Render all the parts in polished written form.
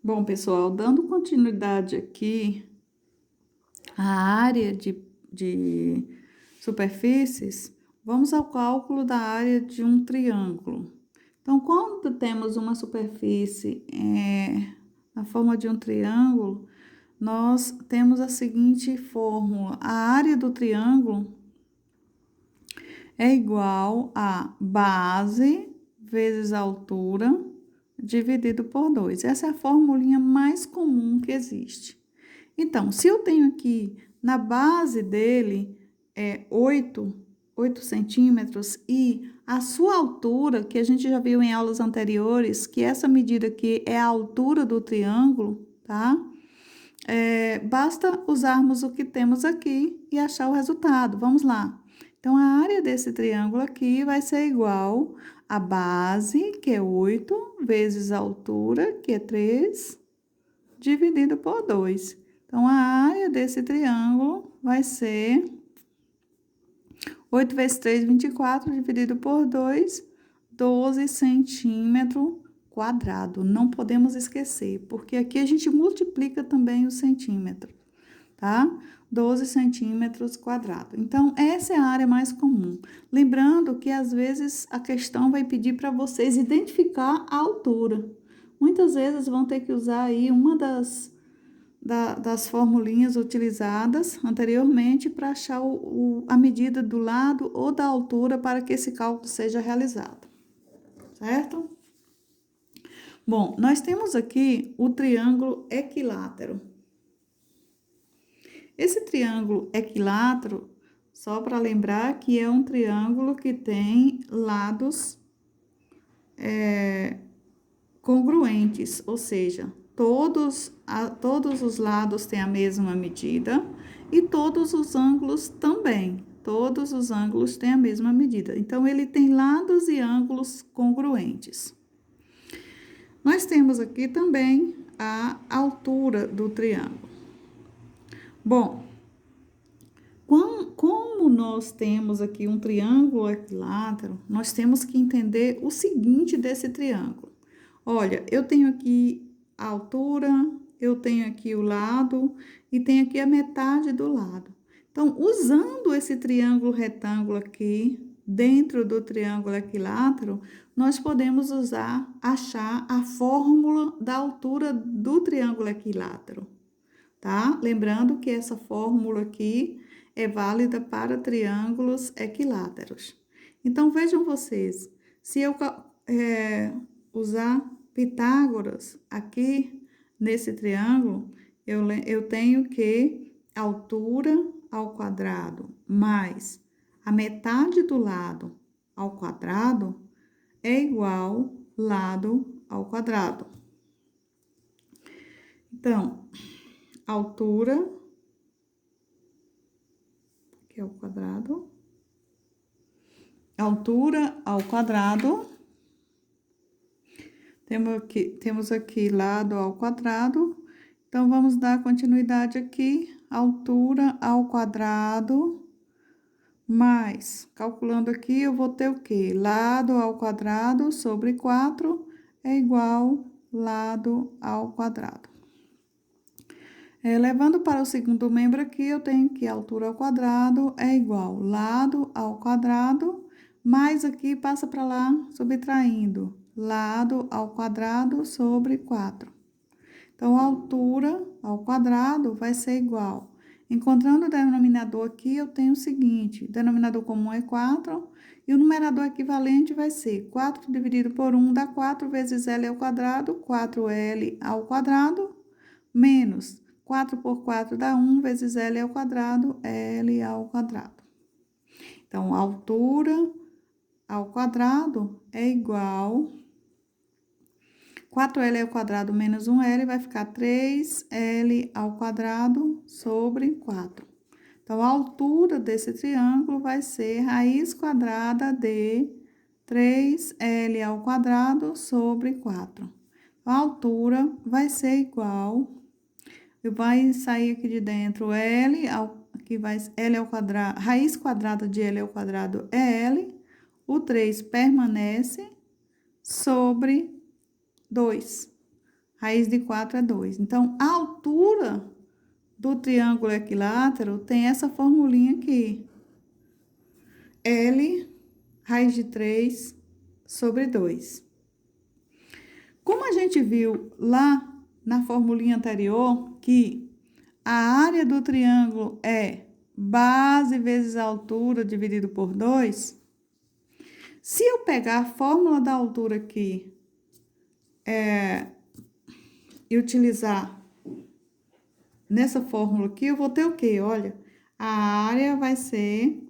Bom, pessoal, dando continuidade aqui à área de superfícies, vamos ao cálculo da área de um triângulo. Então, quando temos uma superfície na forma de um triângulo, nós temos a seguinte fórmula: a área do triângulo é igual a base vezes a altura dividido por 2. Essa é a formulinha mais comum que existe. Então, se eu tenho aqui na base dele 8 centímetros e a sua altura, que a gente já viu em aulas anteriores, que essa medida aqui é a altura do triângulo, tá? Basta usarmos o que temos aqui e achar o resultado. Vamos lá. Então, a área desse triângulo aqui vai ser igual a base, que é 8, vezes a altura, que é 3, dividido por 2. Então, a área desse triângulo vai ser 8 vezes 3, 24, dividido por 2, 12 centímetros quadrado. Não podemos esquecer, porque aqui a gente multiplica também o centímetro, tá? 12 centímetros quadrados. Então, essa é a área mais comum. Lembrando que, às vezes, a questão vai pedir para vocês identificar a altura. Muitas vezes vão ter que usar aí uma das formulinhas utilizadas anteriormente para achar a medida do lado ou da altura para que esse cálculo seja realizado, certo? Bom, nós temos aqui o triângulo equilátero. Esse triângulo equilátero, só para lembrar que é um triângulo que tem lados congruentes, ou seja, todos os lados têm a mesma medida e todos os ângulos também. Todos os ângulos têm a mesma medida. Então, ele tem lados e ângulos congruentes. Nós temos aqui também a altura do triângulo. Bom, como nós temos aqui um triângulo equilátero, nós temos que entender o seguinte desse triângulo. Olha, eu tenho aqui a altura, eu tenho aqui o lado e tenho aqui a metade do lado. Então, usando esse triângulo retângulo aqui, dentro do triângulo equilátero, nós podemos achar a fórmula da altura do triângulo equilátero, tá? Lembrando que essa fórmula aqui é válida para triângulos equiláteros. Então, vejam vocês, se eu usar Pitágoras aqui nesse triângulo, eu tenho que altura ao quadrado mais a metade do lado ao quadrado é igual lado ao quadrado. Então, altura, que é o quadrado, altura ao quadrado, temos aqui lado ao quadrado, então vamos dar continuidade aqui, altura ao quadrado, mais, calculando aqui, eu vou ter o quê? Lado ao quadrado sobre 4 é igual lado ao quadrado. Levando para o segundo membro aqui, eu tenho que a altura ao quadrado é igual lado ao quadrado, mais aqui passa para lá, subtraindo, lado ao quadrado sobre 4. Então, a altura ao quadrado vai ser igual. Encontrando o denominador aqui, eu tenho o seguinte, o denominador comum é 4, e o numerador equivalente vai ser 4 dividido por 1 dá 4 vezes L ao quadrado, 4L ao quadrado, menos 4 por 4 dá 1 vezes L ao quadrado, L ao quadrado. Então, a altura ao quadrado é igual 4L ao quadrado menos 1L vai ficar 3L ao quadrado sobre 4. Então, a altura desse triângulo vai ser raiz quadrada de 3L ao quadrado sobre 4. A altura vai ser igual, vai sair aqui de dentro L ao quadrado, raiz quadrada de L ao quadrado é L, o 3 permanece sobre 2. raiz de 4 é 2. Então, a altura do triângulo equilátero tem essa formulinha aqui. L, raiz de 3 sobre 2. Como a gente viu lá na formulinha anterior, que a área do triângulo é base vezes a altura dividido por 2, se eu pegar a fórmula da altura aqui e utilizar nessa fórmula aqui, eu vou ter o quê? Olha, a área vai ser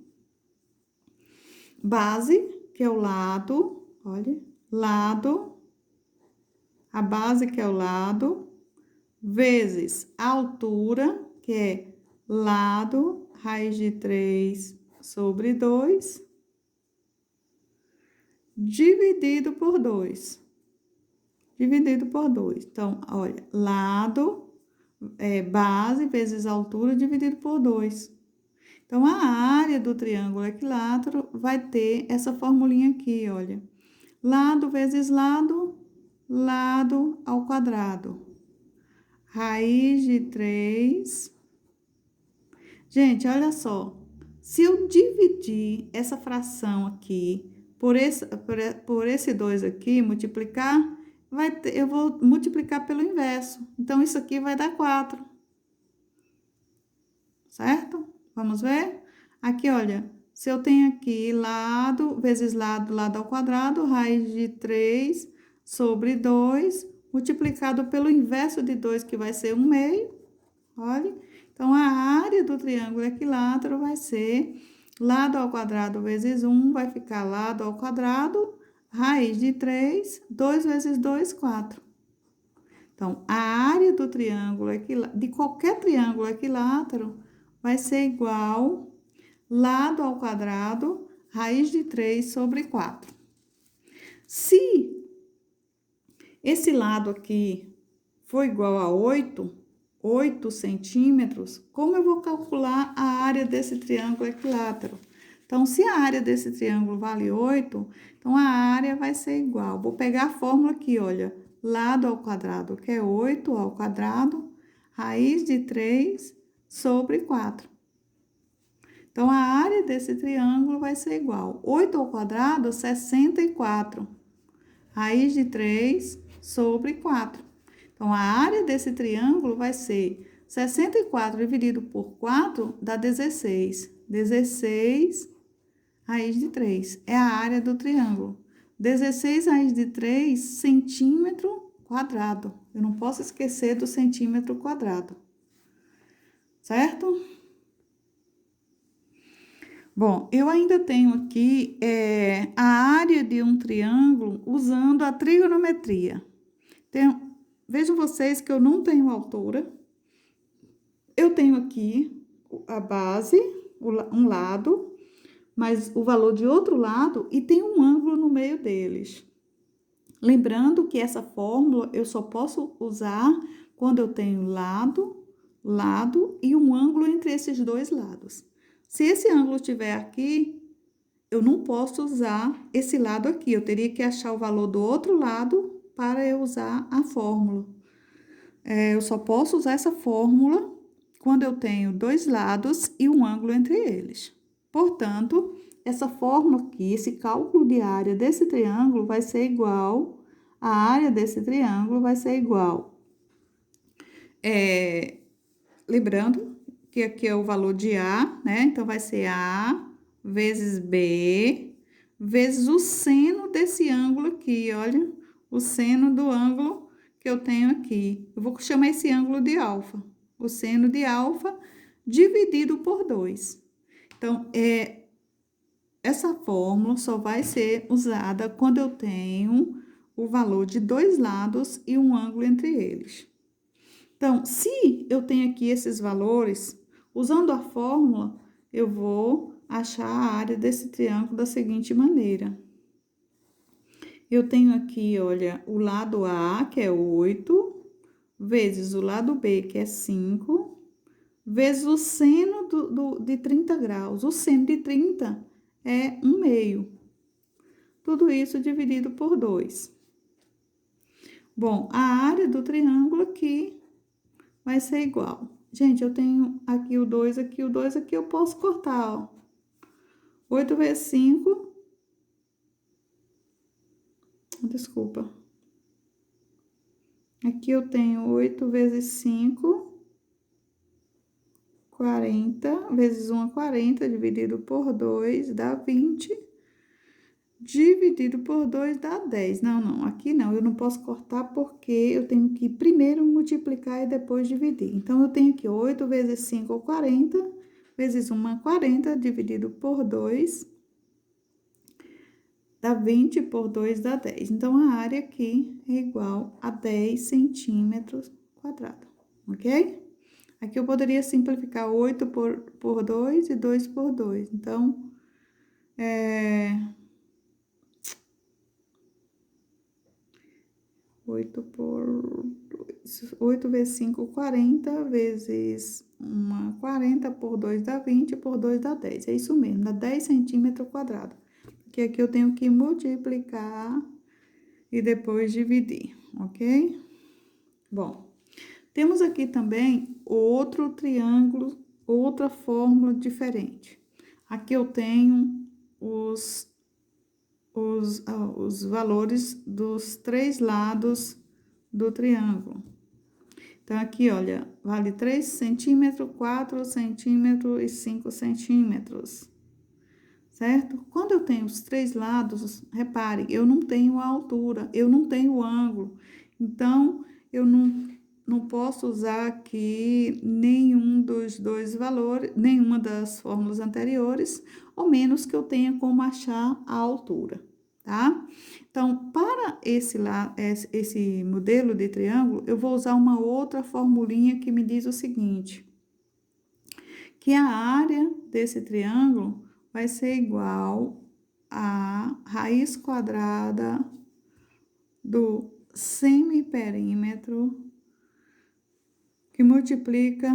base, que é o lado, olha, lado, a base, que é o lado, vezes a altura, que é lado, raiz de 3 sobre 2, dividido por 2. Dividido por 2. Então, olha, lado, base vezes altura dividido por 2. Então, a área do triângulo equilátero vai ter essa formulinha aqui, olha. Lado vezes lado, lado ao quadrado. Raiz de 3. Gente, olha só. Se eu dividir essa fração aqui por esse 2 aqui, multiplicar, eu vou multiplicar pelo inverso. Então, isso aqui vai dar 4. Certo? Vamos ver? Aqui, olha, se eu tenho aqui lado vezes lado, lado ao quadrado, raiz de 3 sobre 2, multiplicado pelo inverso de 2, que vai ser 1/2. Olha, então, a área do triângulo equilátero vai ser lado ao quadrado vezes 1, vai ficar lado ao quadrado, raiz de 3, 2 vezes 2, 4. Então, a área do triângulo de qualquer triângulo equilátero vai ser igual lado ao quadrado, raiz de 3 sobre 4. Se esse lado aqui for igual a 8 centímetros, como eu vou calcular a área desse triângulo equilátero? Então, se a área desse triângulo vale 8, então a área vai ser igual. Vou pegar a fórmula aqui, olha, lado ao quadrado, que é 8 ao quadrado, raiz de 3 sobre 4. Então, a área desse triângulo vai ser igual. 8 ao quadrado, 64. Raiz de 3 sobre 4. Então, a área desse triângulo vai ser 64 dividido por 4 dá 16. 16, raiz de 3. É a área do triângulo. 16 raiz de 3 centímetro quadrado. Eu não posso esquecer do centímetro quadrado. Certo? Bom, eu ainda tenho aqui a área de um triângulo usando a trigonometria. Vejam vocês que eu não tenho altura. Eu tenho aqui a base, um lado, mas o valor de outro lado e tem um ângulo no meio deles. Lembrando que essa fórmula eu só posso usar quando eu tenho lado e um ângulo entre esses dois lados. Se esse ângulo estiver aqui, eu não posso usar esse lado aqui. Eu teria que achar o valor do outro lado para eu usar a fórmula. Eu só posso usar essa fórmula quando eu tenho dois lados e um ângulo entre eles. Portanto, essa fórmula aqui, esse cálculo de área desse triângulo vai ser igual, a área desse triângulo vai ser igual. Lembrando que aqui é o valor de A, né? Então, vai ser A vezes B, vezes o seno desse ângulo aqui, olha. O seno do ângulo que eu tenho aqui. Eu vou chamar esse ângulo de alfa. O seno de alfa dividido por 2. Então, essa fórmula só vai ser usada quando eu tenho o valor de dois lados e um ângulo entre eles. Então, se eu tenho aqui esses valores, usando a fórmula, eu vou achar a área desse triângulo da seguinte maneira. Eu tenho aqui, olha, o lado A, que é 8, vezes o lado B, que é 5, vezes o seno de 30 graus. O seno de 30 é 1/2. Tudo isso dividido por 2. Bom, a área do triângulo aqui vai ser igual. Gente, eu tenho aqui o 2, aqui o 2, aqui eu posso cortar, ó. 8 vezes 5. Desculpa. Aqui eu tenho 8 vezes 5, 40, vezes 1 é 40, dividido por 2, dá 20. Dividido por 2 dá 10. Não, não, aqui não, eu não posso cortar porque eu tenho que primeiro multiplicar e depois dividir. Então, eu tenho aqui 8 vezes 5, 40, vezes 1 é 40, dividido por 2, dá 20, por 2 dá 10. Então, a área aqui é igual a 10 centímetros quadrados, ok? Aqui eu poderia simplificar 8 por 2 e 2 por 2. Então, 8 por 2. 8 vezes 5, 40, vezes 1, 40, por 2 dá 20, por 2 dá 10. É isso mesmo, dá 10 centímetros quadrados. Porque aqui eu tenho que multiplicar e depois dividir, ok? Bom, temos aqui também outro triângulo, outra fórmula diferente. Aqui eu tenho os valores dos 3 lados do triângulo. Então, aqui, olha, vale 3 centímetros, 4 centímetros e 5 centímetros, certo? Quando eu tenho os 3 lados, repare, eu não tenho a altura, eu não tenho o ângulo. Então, eu não posso usar aqui nenhum dos dois valores, nenhuma das fórmulas anteriores, ao menos que eu tenha como achar a altura, tá? Então, para esse modelo de triângulo, eu vou usar uma outra formulinha que me diz o seguinte, que a área desse triângulo vai ser igual a raiz quadrada do semiperímetro que multiplica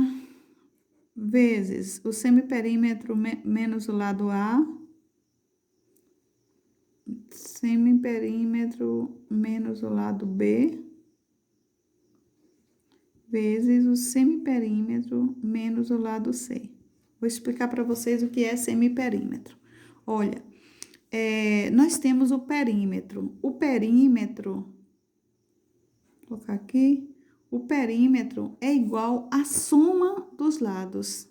vezes o semiperímetro menos o lado A, semiperímetro menos o lado B, vezes o semiperímetro menos o lado C. Vou explicar para vocês o que é semiperímetro. Olha, nós temos o perímetro. O perímetro, vou colocar aqui, o perímetro é igual à soma dos lados,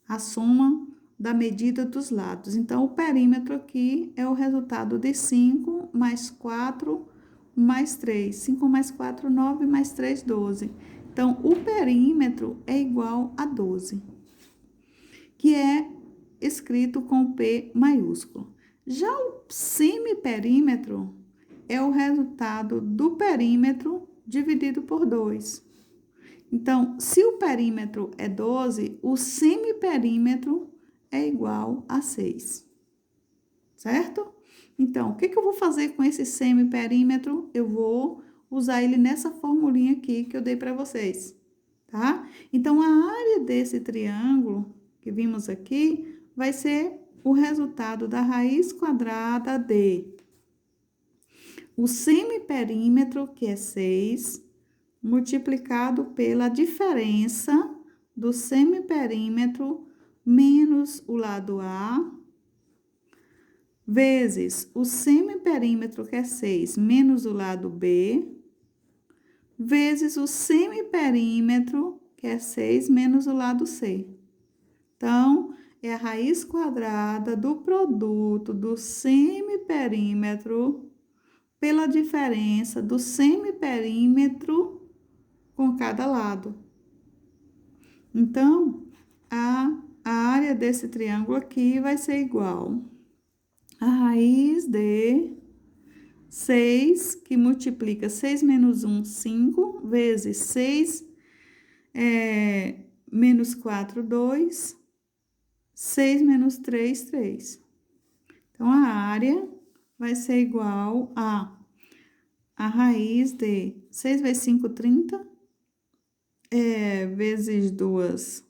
a soma da medida dos lados. Então, o perímetro aqui é o resultado de 5 mais 4 mais 3. 5 mais 4, 9, mais 3, 12. Então, o perímetro é igual a 12, que é escrito com P maiúsculo. Já o semiperímetro é o resultado do perímetro dividido por 2. Então, se o perímetro é 12, o semiperímetro é igual a 6, certo? Então, o que eu vou fazer com esse semiperímetro? Eu vou usar ele nessa formulinha aqui que eu dei para vocês, tá? Então, a área desse triângulo que vimos aqui vai ser o resultado da raiz quadrada de o semiperímetro, que é 6, multiplicado pela diferença do semiperímetro menos o lado A, vezes o semiperímetro, que é 6, menos o lado B, vezes o semiperímetro, que é 6, menos o lado C. Então, é a raiz quadrada do produto do semiperímetro pela diferença do semiperímetro com cada lado. Então, a área desse triângulo aqui vai ser igual a raiz de 6, que multiplica 6 menos 1, 5, vezes 6 menos 4, 2, 6 menos 3, 3. Então, a área vai ser igual a raiz de 6 vezes 5, 30, vezes 2,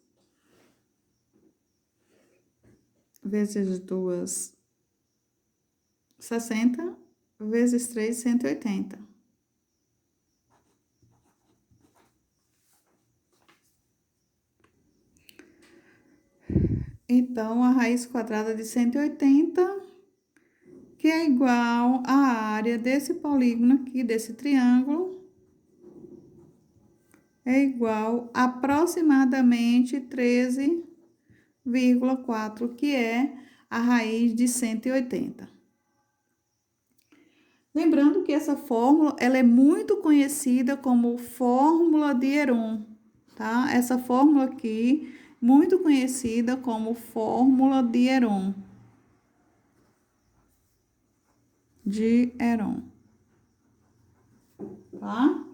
vezes 2, 60, vezes 3, 180. Então, a raiz quadrada de 180, que é igual à área desse polígono aqui, desse triângulo, é igual a aproximadamente 13,4, que é a raiz de 180. Lembrando que essa fórmula, ela é muito conhecida como fórmula de Heron, tá? Essa fórmula aqui, muito conhecida como fórmula de Heron. De Heron, tá?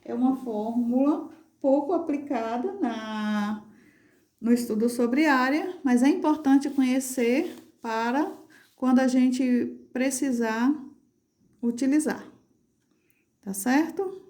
É uma fórmula pouco aplicada no estudo sobre área, mas é importante conhecer para quando a gente precisar utilizar, tá certo?